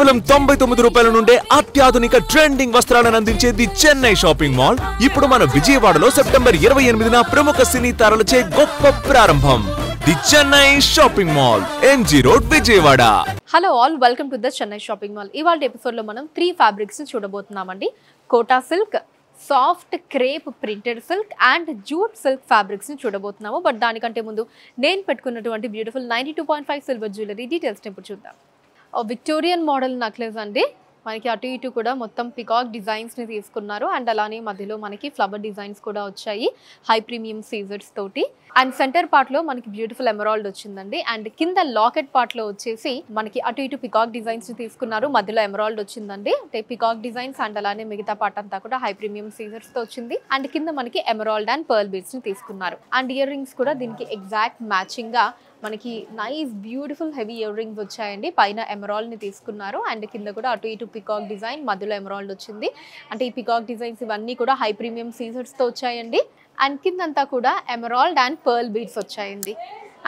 కేవలం 99 రూపాయల నుండే అత్యాధునిక ట్రెండింగ్ వస్త్రాలను అందించే ది చెన్నై షాపింగ్ మాల్ ఇప్పుడు మన విజయవాడలో సెప్టెంబర్ 28న ప్రముఖ సినీ తారలచే గొప్ప ప్రారంభం. The Chennai shopping mall, MG road, Vijayawada. Hello all, welcome to the Chennai shopping mall. ఇవాళ ఎపిసోడ్ లో మనం 3 ఫ్యాబ్రిక్స్ చూడబోతున్నామండి. Kota silk, soft crepe printed silk and jute silk fabrics ని చూడబోతున్నాము. బట్ దానికంటే ముందు నేను పెట్టుకున్నటువంటి బ్యూటిఫుల్ 92.5 సిల్వర్ జ్యువెలరీ డీటెయిల్స్ ఇప్పుడు చూద్దాం. విక్టోరియన్ మోడల్ నెక్లెస్ అండి. మనకి అటు ఇటు కూడా మొత్తం పికాక్ డిజైన్స్ ని తీసుకున్నారు అండ్ అలానే మధ్యలో మనకి ఫ్లవర్ డిజైన్స్ కూడా వచ్చాయి హై ప్రీమియం సీజర్స్ తోటి. అండ్ సెంటర్ పార్ట్ లో మనకి బ్యూటిఫుల్ ఎమరాల్డ్ వచ్చిందండి. అండ్ కింద లాకెట్ పార్ట్ లో వచ్చేసి మనకి అటు ఇటు పికాక్ డిజైన్స్ ని తీసుకున్నారు, మధ్యలో ఎమరాల్డ్ వచ్చిందండి. అంటే పికాక్ డిజైన్స్ అండ్ అలానే మిగతా పార్ట్ అంతా కూడా హై ప్రీమియం సీజర్స్ తో వచ్చింది. అండ్ కింద మనకి ఎమరాల్డ్ అండ్ పర్ల్ బీడ్స్ ని తీసుకున్నారు. అండ్ ఇయర్ రింగ్స్ కూడా దీనికి ఎగ్జాక్ట్ మ్యాచింగ్ గా మనకి nice beautiful heavy ear rings వచ్చాయండి. పైన ఎమరాల్డ్ ని తీసుకున్నారు అండ్ కింద కూడా అటు ఇటు పికాక్ డిజైన్, మధ్యలో ఎమరాల్డ్ వచ్చింది. అంటే ఈ పికాక్ డిజైన్స్ ఇవన్నీ కూడా హై ప్రీమియం సీజర్స్ తో వచ్చాయండి. అండ్ కిందంతా కూడా ఎమరాల్డ్ అండ్ పర్ల్ బీడ్స్ వచ్చాయండి.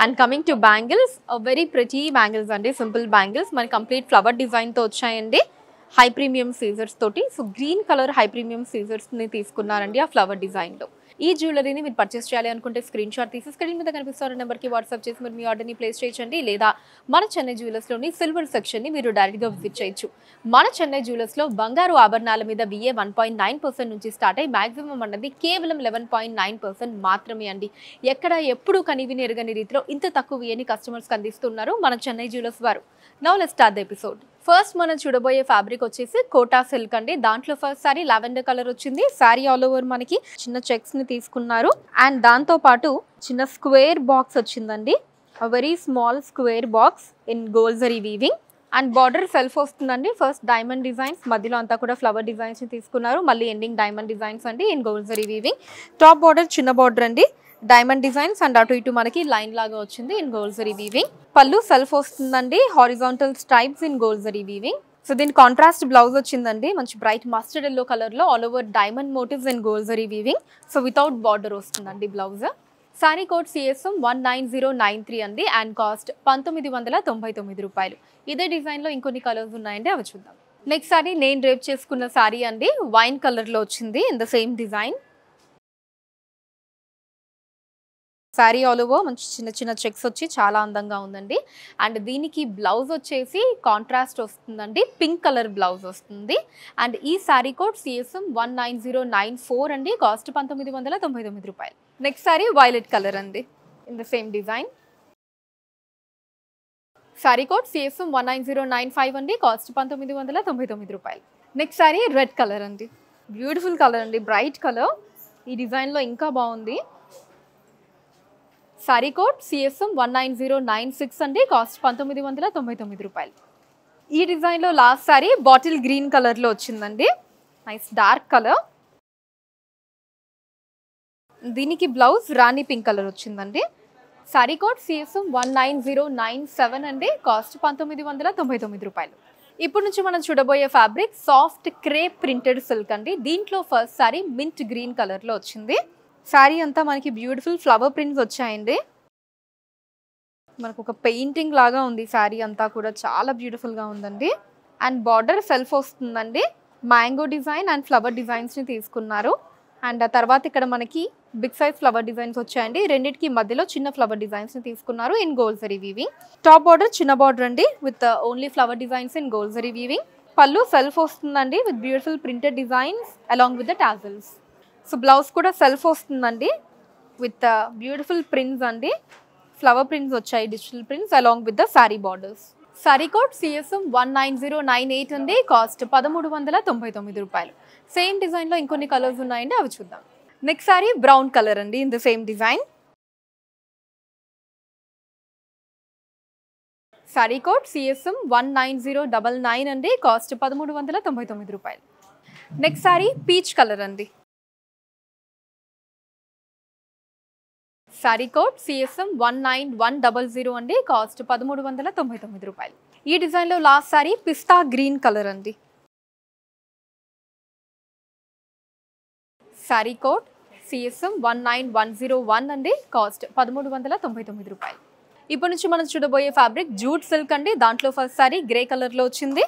And coming to bangles, very pretty bangles అండి, సింపుల్ బ్యాంగిల్స్. మనకి కంప్లీట్ ఫ్లవర్ డిజైన్ తో వచ్చాయండి హై ప్రీమియం సీజర్స్ తోటి. So green colour high premium సీజర్స్ ని తీసుకున్నారండి ఆ ఫ్లవర్ డిజైన్ లో. ఈ జ్యువెలరీని మీరు పర్చేస్ చేయాలి అనుకుంటే స్క్రీన్ షాట్ తీసి స్క్రీన్ మీద కనిపిస్తున్న నెంబర్కి వాట్సాప్ చేసి మీరు మీ ఆర్డర్ని ప్లేస్ చేయొచ్చండి. లేదా మన చెన్నై జ్యువెలర్స్లోని సిల్వర్ సెక్షన్ని మీరు డైరెక్ట్గా విజిట్ చేయొచ్చు. మన చెన్నై జ్యువెలర్స్లో బంగారు ఆభరణాల మీద VA 1.9% నుంచి స్టార్ట్ అయ్యి మ్యాక్సిమం అన్నది కేవలం 11.9% మాత్రమే అండి. ఎక్కడ ఎప్పుడు కనివిని ఎరగని రీతిలో ఇంత తక్కువ VAని కస్టమర్స్కి అందిస్తున్నారు మన చెన్నై జ్యువెలర్స్ వారు. Now let's start the episode. First మనం చూడబోయే ఫ్యాబ్రిక్ వచ్చేసి కోటా సిల్క్ అండి. దాంట్లో ఫస్ట్ సారీ లావెండర్ కలర్ వచ్చింది. సారీ ఆల్ ఓవర్ మనకి చిన్న చెక్స్ ని తీసుకున్నారు అండ్ దాంతో పాటు చిన్న స్క్వేర్ బాక్స్ వచ్చిందండి. Very small square box in gold zari weaving and border self వస్తుందండి. ఫస్ట్ డైమండ్ డిజైన్స్, మధ్యలో అంతా కూడా ఫ్లవర్ డిజైన్స్ ని తీసుకున్నారు. మళ్ళీ ఎండింగ్ డైమండ్ డిజైన్స్ అండి in gold zari weaving. Top border చిన్న బార్డర్ అండి, డైమండ్ డిజైన్స్ అండ్ అటు ఇటు మనకి లైన్ లాగా వచ్చింది in gold zari weaving. Pallu self వస్తుందండి, horizontal stripes in gold zari weaving. So దీని కాంట్రాస్ట్ బ్లౌజ్ వచ్చిందండి, మంచి బ్రైట్ మస్టర్డ్ ఎల్లో కలర్ లో all over diamond motifs in gold zari weaving. So without border వస్తుందండి బ్లౌజ్. సారీ కోడ్ CSM 19093 అండి అండ్ కాస్ట్ 1999 రూపాయలు. ఇదే design లో ఇంకొన్ని కలర్స్ ఉన్నాయండి, అవి చూద్దాం. నెక్స్ట్ సారీ నేను డ్రేప్ చేసుకున్న సారీ అండి, వైన్ కలర్ లో వచ్చింది in the same design. Sorry all over మంచి చిన్న చిన్న చెక్స్ వచ్చి చాలా అందంగా ఉందండి. అండ్ దీనికి బ్లౌజ్ వచ్చేసి కాంట్రాస్ట్ వస్తుందండి, పింక్ కలర్ బ్లౌజ్ వస్తుంది. అండ్ ఈ సారీ కోడ్ CSM 19094 అండి, కాస్ట్ 1999 రూపాయలు. నెక్స్ట్ సారీ వైలెట్ కలర్ అండి in the same design. Sorry code CSM 19095 అండి, కాస్ట్ 1999 రూపాయలు. నెక్స్ట్ సారీ రెడ్ కలర్ అండి, బ్యూటిఫుల్ కలర్ అండి, బ్రైట్ కలర్. ఈ డిజైన్లో ఇంకా బాగుంది. సారీ కోడ్ CSM 19096 అండి, కాస్ట్ 1999 రూపాయలు. ఈ డిజైన్లో లాస్ట్ సారీ బాటిల్ గ్రీన్ కలర్లో వచ్చిందండి, నైస్ డార్క్ కలర్. దీనికి బ్లౌజ్ రాణి పింక్ కలర్ వచ్చిందండి. సారీ కోడ్ CSM 19097 అండి, కాస్ట్ 1999 రూపాయలు. ఇప్పుడు నుంచి మనం చూడబోయే fabric soft crepe printed silk అండి. దీంట్లో ఫస్ట్ సారీ మింట్ గ్రీన్ కలర్లో వచ్చింది. శారీ అంతా మనకి బ్యూటిఫుల్ ఫ్లవర్ ప్రింట్స్ వచ్చాయండి. మనకు ఒక పెయింటింగ్ లాగా ఉంది శారీ అంతా కూడా, చాలా బ్యూటిఫుల్గా ఉందండి. అండ్ బార్డర్ సెల్ఫ్ వస్తుందండి, మ్యాంగో డిజైన్ అండ్ ఫ్లవర్ డిజైన్స్ని తీసుకున్నారు. అండ్ ఆ తర్వాత ఇక్కడ మనకి బిగ్ సైజ్ ఫ్లవర్ డిజైన్స్ వచ్చాయండి. రెండింటికి మధ్యలో చిన్న ఫ్లవర్ డిజైన్స్ని తీసుకున్నారు in gold zari weaving. Top border చిన్న బార్డర్ అండి with only flower designs in gold zari weaving. Pallu self వస్తుందండి with beautiful printed designs along with the tassels. So blouse కూడా సెల్ఫ్ వస్తుందండి విత్ బ్యూటిఫుల్ ప్రింట్స్ అండి, ఫ్లవర్ ప్రింట్స్ వచ్చాయి, digital prints along with the sorry borders. Sorry code CSM 19098 అండి, cost 1399 రూపాయలు. Same డిజైన్లో ఇంకొన్ని colours ఉన్నాయండి, అవి చూద్దాం. నెక్స్ట్ సారీ బ్రౌన్ కలర్ అండి in the same design. Sorry code CSM 19099 అండి, కాస్ట్ 1399 రూపాయలు. నెక్స్ట్ సారీ పీచ్ కలర్ అండి. సారీ కోడ్ CSM 19100 అండి, కాస్ట్ 1399 రూపాయలు. ఈ డిజైన్లో లాస్ట్ సారీ పిస్తా గ్రీన్ కలర్ అండి. సారీ కోడ్ CSM 19101 అండి, కాస్ట్ 1399 రూపాయలు. ఇప్పటి నుంచి మనం చూడబోయే ఫ్యాబ్రిక్ జూట్ సిల్క్ అండి. దాంట్లో ఫస్ట్ సారీ గ్రే కలర్లో వచ్చింది.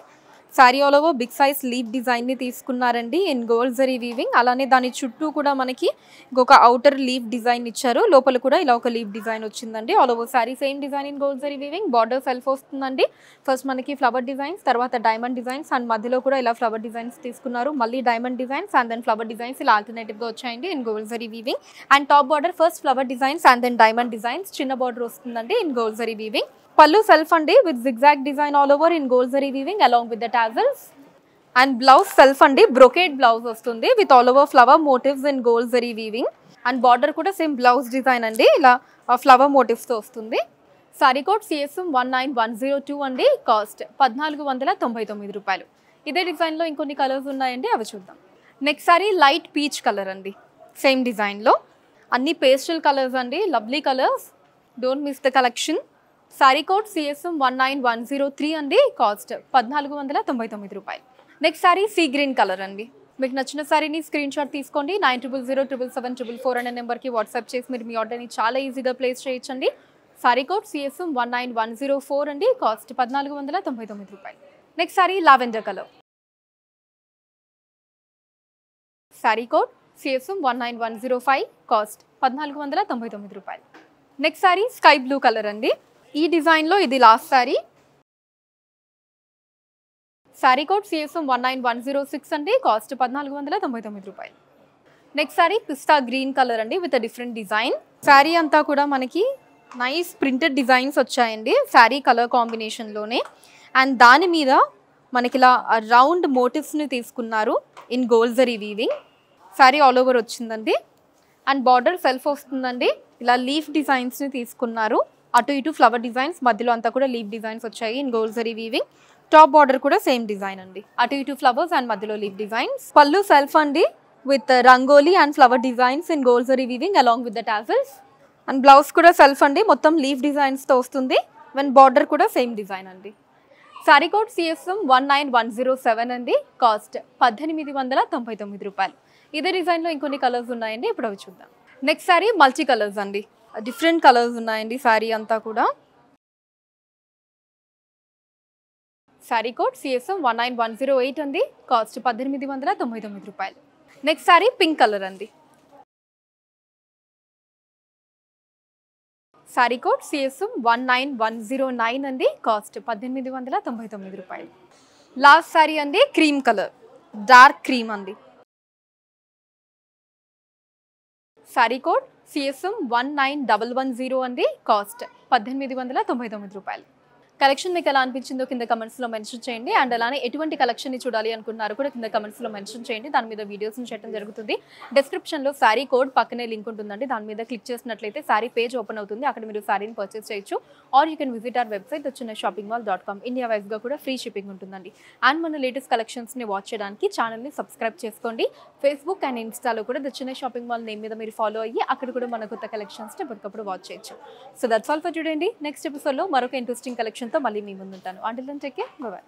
Sari all over big size leaf డిజైన్ని తీసుకున్నారండి ఇన్ గోల్డ్ జరీ వీవింగ్. అలానే దాని చుట్టూ కూడా మనకి ఇంకొక అవుటర్ లీఫ్ డిజైన్ ఇచ్చారు. లోపల కూడా ఇలా ఒక లీఫ్ డిజైన్ వచ్చిందండి. All over sari same design in gold zari weaving. Border self వస్తుందండి. ఫస్ట్ మనకి ఫ్లవర్ డిజైన్స్, తర్వాత డైమండ్ డిజైన్స్ అండ్ మధ్యలో కూడా ఇలా ఫ్లవర్ డిజైన్స్ తీసుకున్నారు. మళ్ళీ diamond designs and then flower designs ఇలా ఆల్టర్నేటివ్గా వచ్చాయండి in gold zari weaving. And top border first flower designs and then diamond designs, చిన్న బార్డర్ వస్తుందండి in gold zari weaving. Pallu self అండి with zigzag design all over in gold zari weaving along with the tassels. And blouse self అండి brocade blouse వస్తుంది with all over flower motifs in gold zari weaving. And border కూడా same blouse design అండి ఇలా flower మోటివ్స్తో వస్తుంది. Sorry code CSM 19102 అండి. Cost 1499 రూపాయలు. ఇదే డిజైన్లో ఇంకొన్ని కలర్స్ ఉన్నాయండి, అవి చూద్దాం. Next sorry light peach colour అండి. సేమ్ డిజైన్లో అన్ని పేస్టల్ కలర్స్ అండి, lovely colours. Don't miss the collection. Sorry code CSM 19103 అండి. కాస్ట్ 1499 రూపాయలు. Next sorry sea green colour అండి. మీకు నచ్చిన సారీని స్క్రీన్ షాట్ తీసుకోండి. 90077774 అనే నెంబర్కి వాట్సాప్ చేసి మీరు మీ ఆర్డర్ని చాలా ఈజీగా ప్లేస్ చేయొచ్చండి. సారీ కోడ్ CSM 19104 అండి. కాస్ట్ 1499 రూపాయలు. Next sorry lavender colour. Sorry code CSM 19105. Cost 1499 రూపాయలు. Next sorry sky blue colour అండి. ఈ డిజైన్లో ఇది last sorry. Sorry code CSM 19106 అండి. కాస్ట్ 1499 రూపాయలు. నెక్స్ట్ సారీ పిస్తా గ్రీన్ కలర్ అండి విత్ డిఫరెంట్ డిజైన్. శారీ అంతా కూడా మనకి నైస్ ప్రింటెడ్ డిజైన్స్ వచ్చాయండి శారీ కలర్ కాంబినేషన్లోనే. అండ్ దాని మీద మనకి ఇలా రౌండ్ మోటివ్స్ని తీసుకున్నారు in gold zari weaving. Sari all over వచ్చిందండి. అండ్ బార్డర్ సెల్ఫ్ వస్తుందండి. ఇలా లీఫ్ డిజైన్స్ని తీసుకున్నారు. అటు ఇటు ఫ్లవర్ డిజైన్స్, మధ్యలో అంతా కూడా లీఫ్ డిజైన్స్ వచ్చాయి in gold zari weaving. Top border కూడా సేమ్ డిజైన్ అండి, అటు ఇటు ఫ్లవర్స్ అండ్ మధ్యలో లీఫ్ డిజైన్స్. పల్లు సెల్ఫ్ అండి with rangoli and flower designs in gold zari weaving along with the tassels. And blouse కూడా సెల్ఫ్ అండి, మొత్తం లీఫ్ డిజైన్స్తో వస్తుంది. అండ్ బార్డర్ కూడా సేమ్ డిజైన్ అండి. సారీ కోడ్ CSM 19107 అండి. కాస్ట్ 1899 రూపాయలు. ఇదే డిజైన్లో ఇంకొన్ని కలర్స్ ఉన్నాయండి, ఇప్పుడు అవి చూద్దాం. నెక్స్ట్ సారీ మల్టీ కలర్స్ అండి, డిఫరెంట్ కలర్స్ ఉన్నాయండి సారీ అంతా కూడా. సారీ కోడ్ CSM 19108 అండి. కాస్ట్ 1899 రూపాయలు. నెక్స్ట్ సారీ పింక్ కలర్ అండి. సారీ కోడ్ CSM 19109 అండి. కాస్ట్ 1899 రూపాయలు. లాస్ట్ సారీ అండి క్రీమ్ కలర్, డార్క్ క్రీమ్ అండి. సారీ కోడ్ CSM 19110 అండి. కాస్ట్ 1899 రూపాయలు. కలెక్షన్ మీకు ఎలా అనిపించిందో కింద కమెంట్స్లో మెన్షన్ చేయండి. అండ్ అలానే ఎటువంటి కలెక్షన్ని చూడాలి అనుకున్నారు కూడా కింద కమెంట్స్లో మెన్షన్ చేయండి. దాని మీద వీడియోస్ని చేయడం జరుగుతుంది. డిస్క్రిప్షన్లో శారీ కోడ్ పక్కనే లింక్ ఉంటుందండి. దాని మీద క్లిక్ చేసినట్లయితే శారీ పేజ్ ఓపెన్ అవుతుంది. అక్కడ మీరు శారీని పర్చేస్ చేయొచ్చు. Or you can visit our website chennai-shoppingmall.com. India వైజ్గా కూడా ఫ్రీ షిప్పింగ్ ఉంటుందండి. అండ్ మన లేటెస్ట్ కలెక్షన్స్ని వాచ్ చేయడానికి ఛానల్ని సబ్స్క్రైబ్ చేసుకోండి. ఫేస్బుక్ అండ్ ఇన్స్టాలో కూడా the Chennai shopping mall name మీద మీరు ఫాలో అయ్యి అక్కడ కూడా మన కొత్త కలెక్షన్స్ని ఎప్పటికప్పుడు వాచ్ చేయొచ్చు. So that's all for today అండి. నెక్స్ట్ ఎపిసోడ్లో మరొక ఇంట్రెస్టింగ్ కలెక్షన్తో మళ్ళీ మీ ముందుంటాను. Until then take care, bye by.